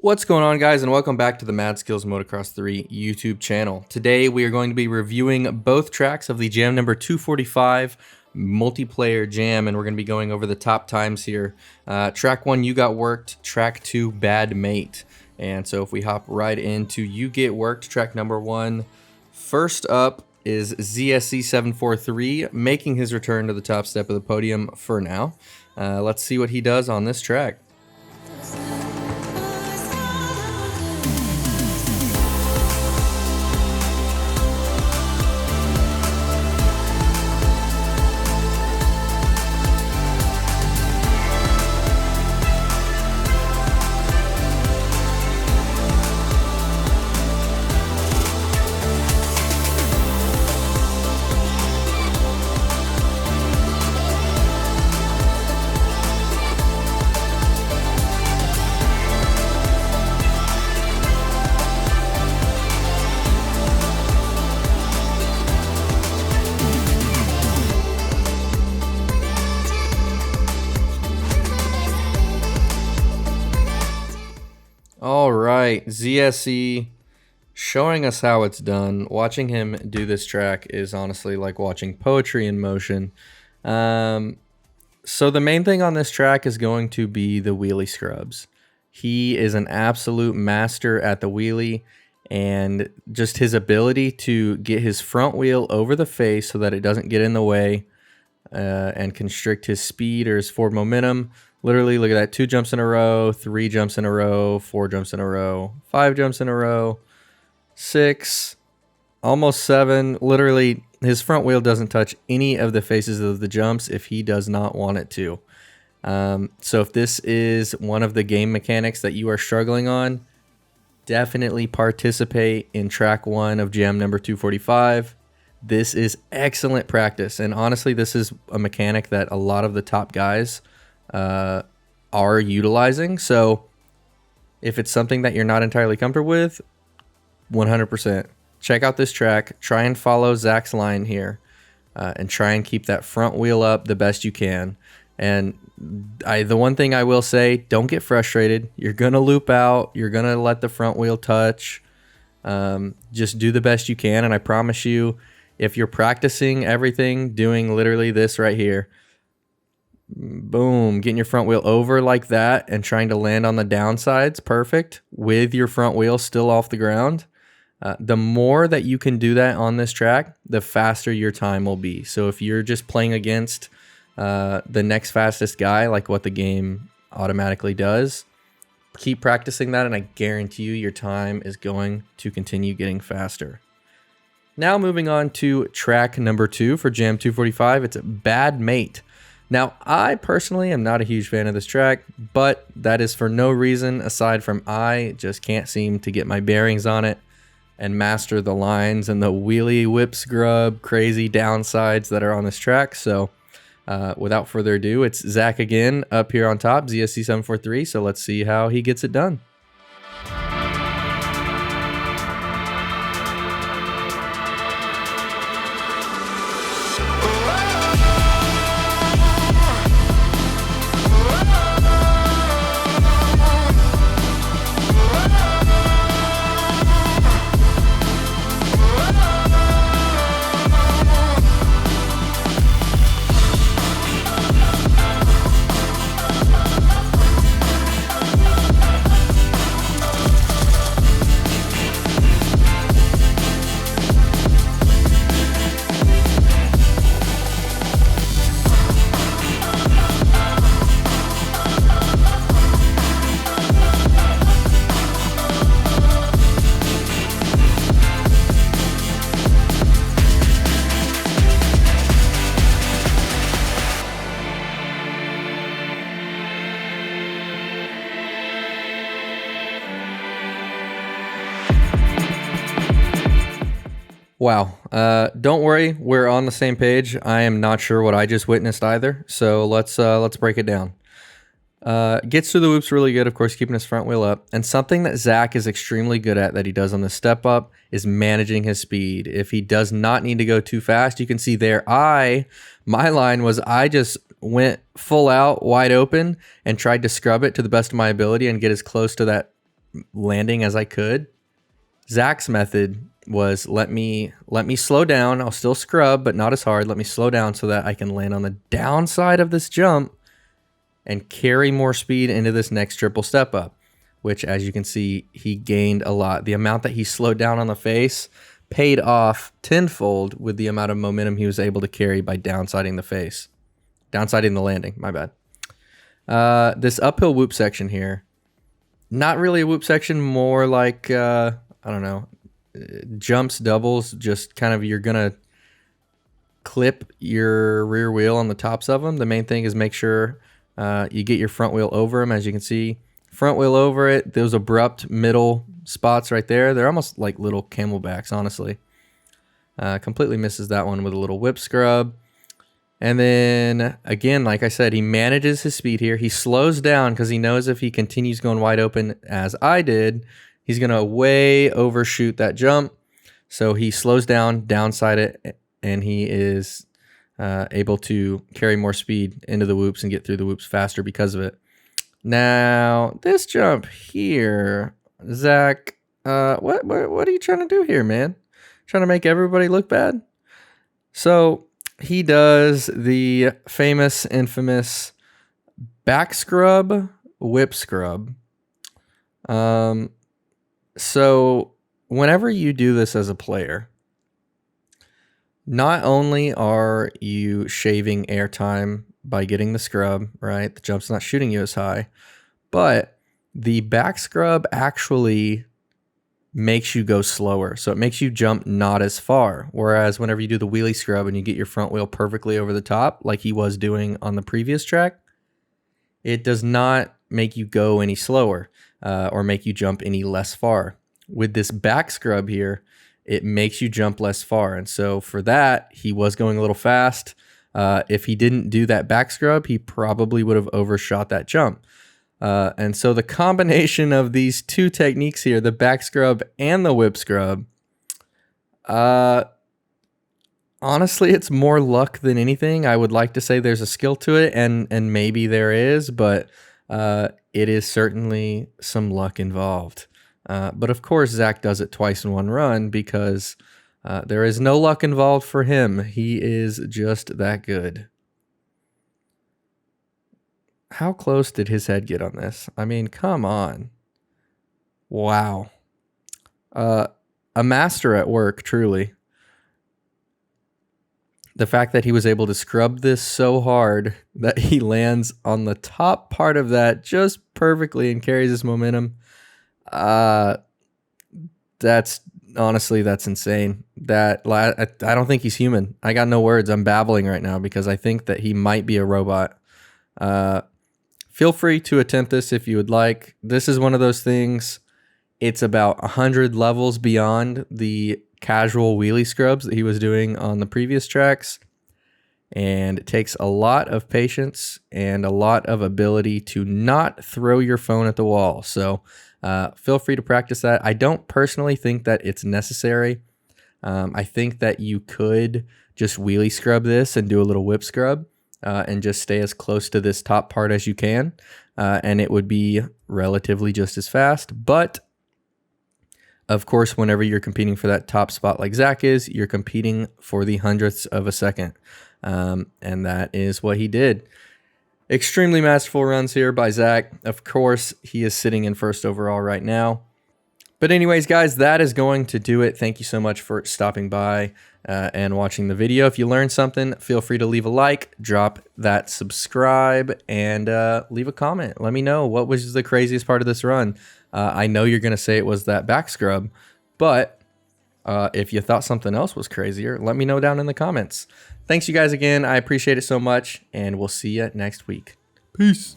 What's going on, guys, and welcome back to the Mad Skills Motocross 3 YouTube channel. Today we are going to be reviewing both tracks of the Jam number 245 multiplayer jam, and we're going to be going over the top times here. Track 1, You Got Worked. Track 2, Bad Mate. And so if we hop right into You Get Worked, track number 1, first up is ZSC743 making his return to the top step of the podium for now. Let's see what he does on this track. All right, ZSE showing us how it's done. Watching him do this track is honestly like watching poetry in motion. So the main thing on this track is going to be the wheelie scrubs. He is an absolute master at the wheelie, and just his ability to get his front wheel over the face so that it doesn't get in the way and constrict his speed or his forward momentum. Literally, look at that. 2 jumps in a row, 3 jumps in a row, 4 jumps in a row, 5 jumps in a row, 6, almost 7. Literally, his front wheel doesn't touch any of the faces of the jumps if he does not want it to. So if this is one of the game mechanics that you are struggling on, definitely participate in track 1 of jam number 245. This is excellent practice. And honestly, this is a mechanic that a lot of the top guys are utilizing. So if it's something that you're not entirely comfortable with, 100% check out this track. Try and follow Zach's line here, and try and keep that front wheel up the best you can. And the one thing I will say, don't get frustrated. You're gonna loop out. You're gonna let the front wheel touch. Just do the best you can, and I promise you, if you're practicing everything, doing literally this right here, boom, getting your front wheel over like that and trying to land on the downsides perfect with your front wheel still off the ground, the more that you can do that on this track, the faster your time will be. So if you're just playing against the next fastest guy, like what the game automatically does, keep practicing that, and I guarantee you your time is going to continue getting faster. Now moving on to track number 2 for Jam 245, it's Bad Mate. Now, I personally am not a huge fan of this track, but that is for no reason aside from I just can't seem to get my bearings on it and master the lines and the wheelie whip scrub crazy downsides that are on this track. So without further ado, it's Zach again up here on top, ZSC743. So let's see how he gets it done. Wow. Don't worry, we're on the same page. I am not sure what I just witnessed either. So let's break it down. Gets through the whoops really good, of course, keeping his front wheel up. And something that Zach is extremely good at that he does on the step up is managing his speed. If he does not need to go too fast, you can see there, my line was I just went full out, wide open, and tried to scrub it to the best of my ability and get as close to that landing as I could. Zach's method was let me slow down. I'll still scrub, but not as hard. Let me slow down so that I can land on the downside of this jump and carry more speed into this next triple step up, which, as you can see, he gained a lot. The amount that he slowed down on the face paid off tenfold with the amount of momentum he was able to carry by downsiding the face. Downsiding the landing, my bad. This uphill whoop section here, not really a whoop section, more like, I don't know, jumps, doubles, just kind of you're going to clip your rear wheel on the tops of them. The main thing is make sure you get your front wheel over them. As you can see, front wheel over it, those abrupt middle spots right there, they're almost like little camelbacks, honestly. Completely misses that one with a little whip scrub. And then, again, like I said, he manages his speed here. He slows down because he knows if he continues going wide open, as I did, he's going to way overshoot that jump. So he slows down, downside it, and he is able to carry more speed into the whoops and get through the whoops faster because of it. Now, this jump here, Zach, what are you trying to do here, man? Trying to make everybody look bad? So he does the famous, infamous back scrub, whip scrub. So whenever you do this as a player, not only are you shaving airtime by getting the scrub, right? The jump's not shooting you as high, but the back scrub actually makes you go slower. So it makes you jump not as far. Whereas whenever you do the wheelie scrub and you get your front wheel perfectly over the top, like he was doing on the previous track, it does not make you go any slower or make you jump any less far. With this back scrub here, it makes you jump less far. And so for that, he was going a little fast. If he didn't do that back scrub, he probably would have overshot that jump. And so the combination of these two techniques here, the back scrub and the whip scrub, honestly, it's more luck than anything. I would like to say there's a skill to it, and maybe there is, but it is certainly some luck involved. But of course, Zach does it twice in one run because there is no luck involved for him. He is just that good. How close did his head get on this? I mean, come on. Wow. A master at work, truly. The fact that he was able to scrub this so hard that he lands on the top part of that just perfectly and carries his momentum. That's honestly, that's insane. I don't think he's human. I got no words. I'm babbling right now because I think that he might be a robot. Feel free to attempt this if you would like. This is one of those things. It's about 100 levels beyond the casual wheelie scrubs that he was doing on the previous tracks. And it takes a lot of patience and a lot of ability to not throw your phone at the wall. So feel free to practice that. I don't personally think that it's necessary. I think that you could just wheelie scrub this and do a little whip scrub and just stay as close to this top part as you can. And it would be relatively just as fast. But of course, whenever you're competing for that top spot like Zach is, you're competing for the hundredths of a second. And that is what he did. Extremely masterful runs here by Zach. Of course, he is sitting in first overall right now. But anyways, guys, that is going to do it. Thank you so much for stopping by and watching the video. If you learned something, feel free to leave a like, drop that subscribe, and leave a comment. Let me know what was the craziest part of this run. I know you're going to say it was that back scrub, but if you thought something else was crazier, let me know down in the comments. Thanks, you guys, again. I appreciate it so much, and we'll see you next week. Peace.